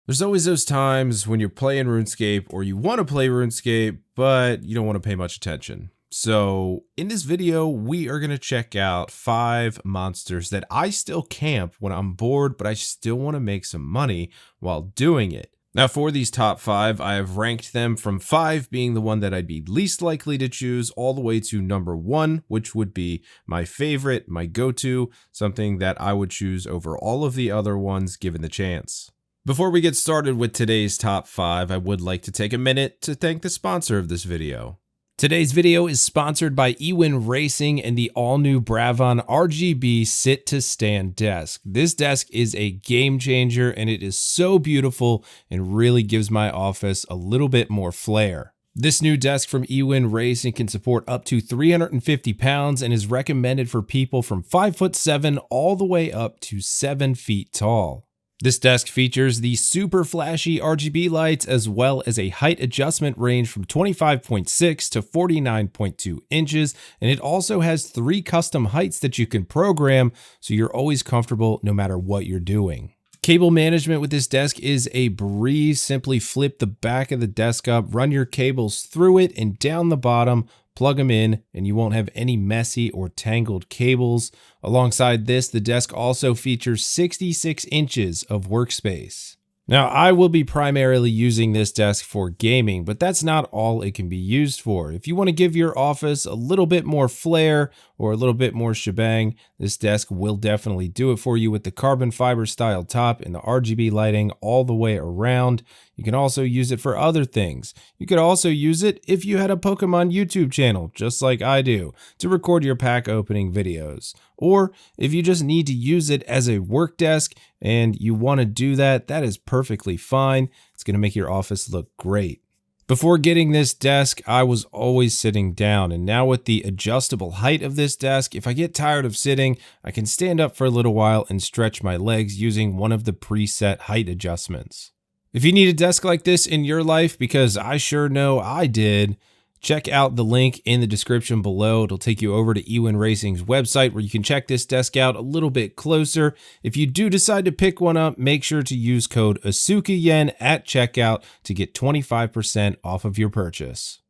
There's always those times when you're playing RuneScape or you want to play RuneScape, but you don't want to pay much attention. So in this video, we are going to check out 5 monsters that I still camp when I'm bored, but I still want to make some money while doing it. Now for these top 5, I have ranked them from 5 being the one that I'd be least likely to choose all the way to number 1, which would be my favorite, my go-to, something that I would choose over all of the other ones given the chance. Before we get started with today's top 5, I would like to take a minute to thank the sponsor of this video. Today's video is sponsored by eWin Racing and the all-new Bravon RGB sit-to-stand desk. This desk is a game changer and it is so beautiful and really gives my office a little bit more flair. This new desk from eWin Racing can support up to 350 pounds and is recommended for people from 5'7" all the way up to 7 feet tall. This desk features the super flashy RGB lights as well as a height adjustment range from 25.6 to 49.2 inches, and it also has 3 custom heights that you can program so you're always comfortable no matter what you're doing. Cable management with this desk is a breeze. Simply flip the back of the desk up, run your cables through it and down the bottom, plug them in, and you won't have any messy or tangled cables. Alongside this, the desk also features 66 inches of workspace. Now, I will be primarily using this desk for gaming, but that's not all it can be used for. If you want to give your office a little bit more flair or a little bit more shebang, this desk will definitely do it for you with the carbon fiber style top and the RGB lighting all the way around. You can also use it for other things. You could also use it if you had a Pokemon YouTube channel, just like I do, to record your pack opening videos. Or if you just need to use it as a work desk and you want to do that, that is perfectly fine. It's going to make your office look great. Before getting this desk, I was always sitting down, and now with the adjustable height of this desk, if I get tired of sitting, I can stand up for a little while and stretch my legs using one of the preset height adjustments. If you need a desk like this in your life, because I sure know I did, check out the link in the description below. It'll take you over to eWin Racing's website where you can check this desk out a little bit closer. If you do decide to pick one up, make sure to use code AsukaYen at checkout to get 25% off of your purchase.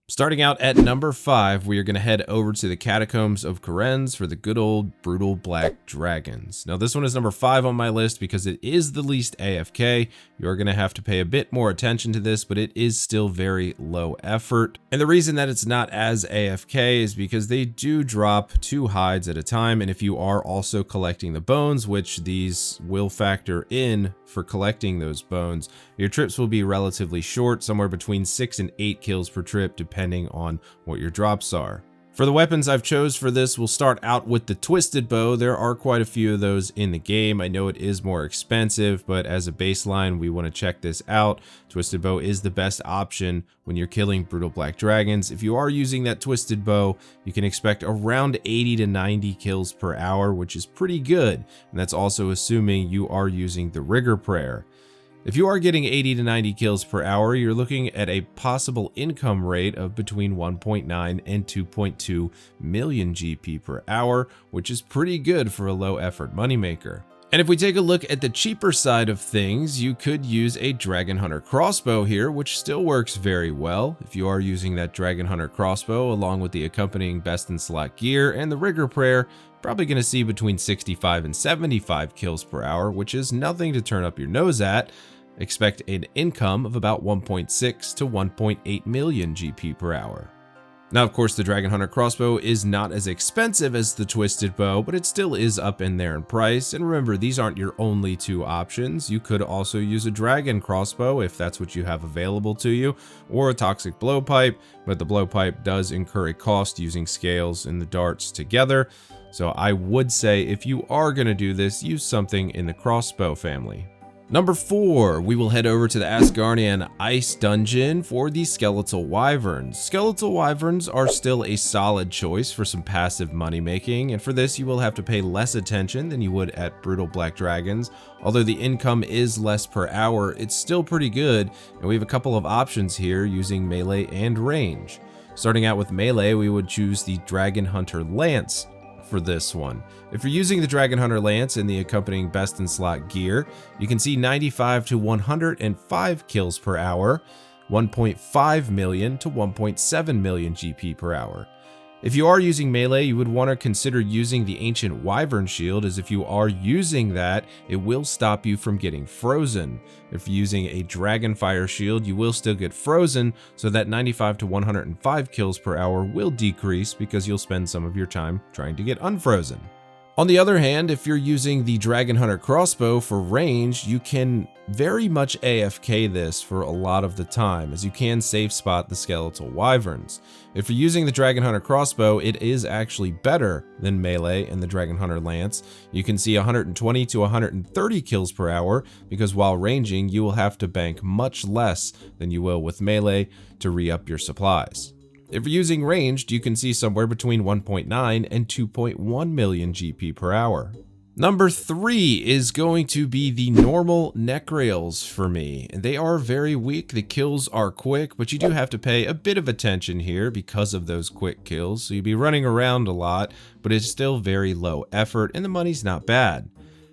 Starting out at number 5, we are going to head over to the Catacombs of Korenz for the good old Brutal Black Dragons. Now this one is number 5 on my list because it is the least AFK. You're going to have to pay a bit more attention to this, but it is still very low effort. And the reason that it's not as AFK is because they do drop 2 hides at a time, and if you are also collecting the bones, which these will factor in for collecting those bones, your trips will be relatively short, somewhere between 6 and 8 kills per trip, depending on what your drops are. For the weapons I've chose for this, we'll start out with the Twisted Bow. There are quite a few of those in the game. I know it is more expensive, but as a baseline, we want to check this out. Twisted Bow is the best option when you're killing Brutal Black Dragons. If you are using that Twisted Bow, you can expect around 80 to 90 kills per hour, which is pretty good. And that's also assuming you are using the Rigor Prayer. If you are getting 80 to 90 kills per hour, you're looking at a possible income rate of between 1.9 and 2.2 million GP per hour, which is pretty good for a low effort moneymaker. And if we take a look at the cheaper side of things, you could use a Dragon Hunter crossbow here, which still works very well. If you are using that Dragon Hunter crossbow along with the accompanying best in slot gear and the Rigor Prayer, probably going to see between 65 and 75 kills per hour, which is nothing to turn up your nose at. Expect an income of about 1.6 to 1.8 million GP per hour. Now, of course, the Dragon Hunter crossbow is not as expensive as the Twisted Bow, but it still is up in there in price. And remember, these aren't your only 2 options. You could also use a Dragon crossbow if that's what you have available to you, or a Toxic Blowpipe, but the Blowpipe does incur a cost using scales and the darts together. So I would say if you are going to do this, use something in the crossbow family. Number 4, we will head over to the Asgardian Ice Dungeon for the Skeletal Wyverns. Skeletal Wyverns are still a solid choice for some passive money making, and for this you will have to pay less attention than you would at Brutal Black Dragons. Although the income is less per hour, it's still pretty good, and we have a couple of options here using melee and range. Starting out with melee, we would choose the Dragon Hunter Lance. for this one. If you're using the Dragon Hunter Lance and the accompanying best in slot gear, you can see 95 to 105 kills per hour, 1.5 million to 1.7 million GP per hour. If you are using melee, you would want to consider using the Ancient Wyvern Shield, as if you are using that, it will stop you from getting frozen. If you're using a Dragonfire Shield, you will still get frozen, so that 95 to 105 kills per hour will decrease because you'll spend some of your time trying to get unfrozen. On the other hand, if you're using the Dragon Hunter crossbow for range, you can very much AFK this for a lot of the time, as you can safe spot the skeletal wyverns. If you're using the Dragon Hunter crossbow, it is actually better than melee and the Dragon Hunter lance. You can see 120 to 130 kills per hour, because while ranging, you will have to bank much less than you will with melee to re-up your supplies. If you're using ranged, you can see somewhere between 1.9 and 2.1 million GP per hour. Number 3 is going to be the normal neck rails for me, and they are very weak. The kills are quick, but you do have to pay a bit of attention here because of those quick kills. So you'll be running around a lot, but it's still very low effort, and the money's not bad.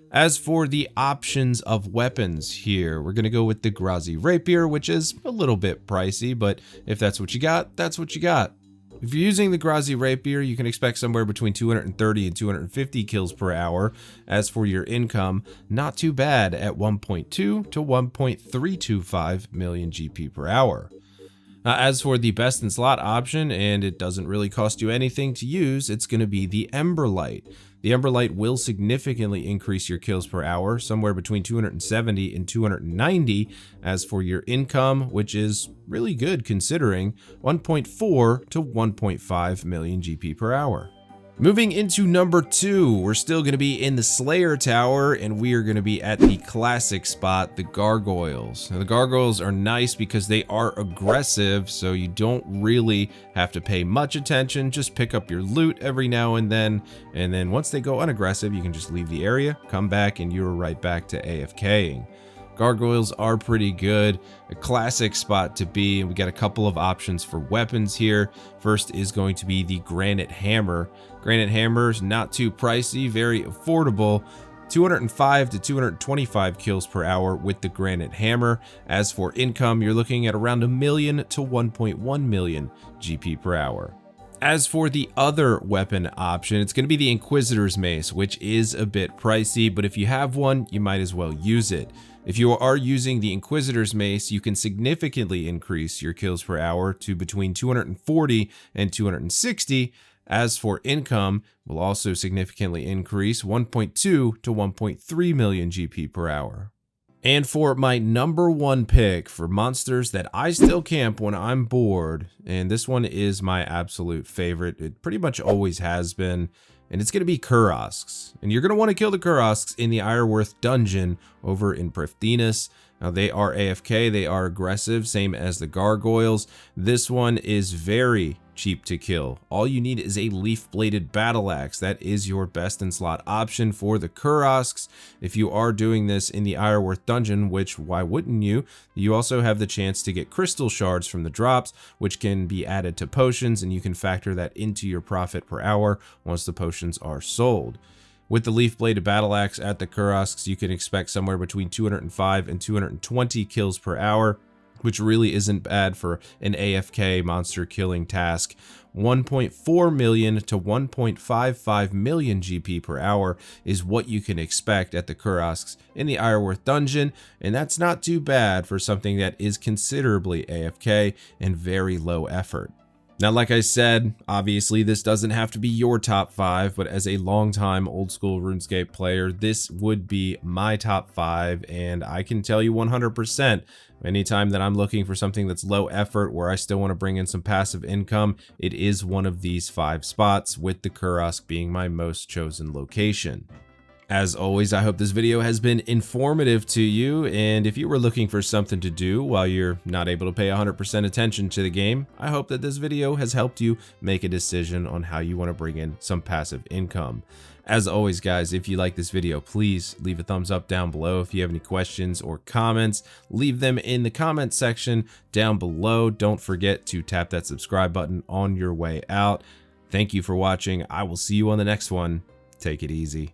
As for the options of weapons here, we're going to go with the Grazi Rapier, which is a little bit pricey, but if that's what you got, that's what you got. If you're using the Grazi Rapier, you can expect somewhere between 230 and 250 kills per hour. As for your income, not too bad at 1.2 to 1.325 million GP per hour. As for the best in slot option, and it doesn't really cost you anything to use, it's going to be the Ember Light. The Ember Light will significantly increase your kills per hour, somewhere between 270 and 290. As for your income, which is really good considering, 1.4 to 1.5 million GP per hour. Moving into number 2, we're still going to be in the Slayer Tower, and we are going to be at the classic spot, the Gargoyles. Now, the Gargoyles are nice because they are aggressive, so you don't really have to pay much attention. Just pick up your loot every now and then once they go unaggressive, you can just leave the area, come back, and you're right back to AFKing. Gargoyles are pretty good, a classic spot to be, and we got a couple of options for weapons here. First is going to be the Granite Hammer. Granite Hammer is not too pricey, very affordable. 205 to 225 kills per hour with the Granite Hammer. As for income, you're looking at around 1 million to 1.1 million GP per hour. As for the other weapon option, it's going to be the Inquisitor's Mace, which is a bit pricey, but if you have one, you might as well use it. If you are using the Inquisitor's Mace, you can significantly increase your kills per hour to between 240 and 260. As for income, will also significantly increase 1.2 to 1.3 million GP per hour. And for my number 1 pick for monsters that I still camp when I'm bored, and this one is my absolute favorite, it pretty much always has been, and it's going to be Kurosks. And you're going to want to kill the Kurosks in the Ironworth dungeon over in Prifddinas. Now, they are AFK, they are aggressive, same as the Gargoyles. This one is very cheap to kill. All you need is a leaf-bladed battle axe. That is your best in slot option for the Kurosks. If you are doing this in the Ironworth dungeon, which why wouldn't you? You also have the chance to get crystal shards from the drops, which can be added to potions, and you can factor that into your profit per hour once the potions are sold. With the leaf-bladed battle axe at the Kurosks, you can expect somewhere between 205 and 220 kills per hour, which really isn't bad for an AFK monster killing task. 1.4 million to 1.55 million GP per hour is what you can expect at the Kurosks in the Ironworth dungeon, and that's not too bad for something that is considerably AFK and very low effort. Now, like I said, obviously this doesn't have to be your top 5, but as a longtime old school RuneScape player, this would be my top 5, and I can tell you 100%, anytime that I'm looking for something that's low effort where I still want to bring in some passive income, it is one of these 5 spots, with the Kurosks being my most chosen location. As always, I hope this video has been informative to you, and if you were looking for something to do while you're not able to pay 100% attention to the game, I hope that this video has helped you make a decision on how you want to bring in some passive income. As always, guys, if you like this video, please leave a thumbs up down below. If you have any questions or comments, leave them in the comment section down below. Don't forget to tap that subscribe button on your way out. Thank you for watching. I will see you on the next one. Take it easy.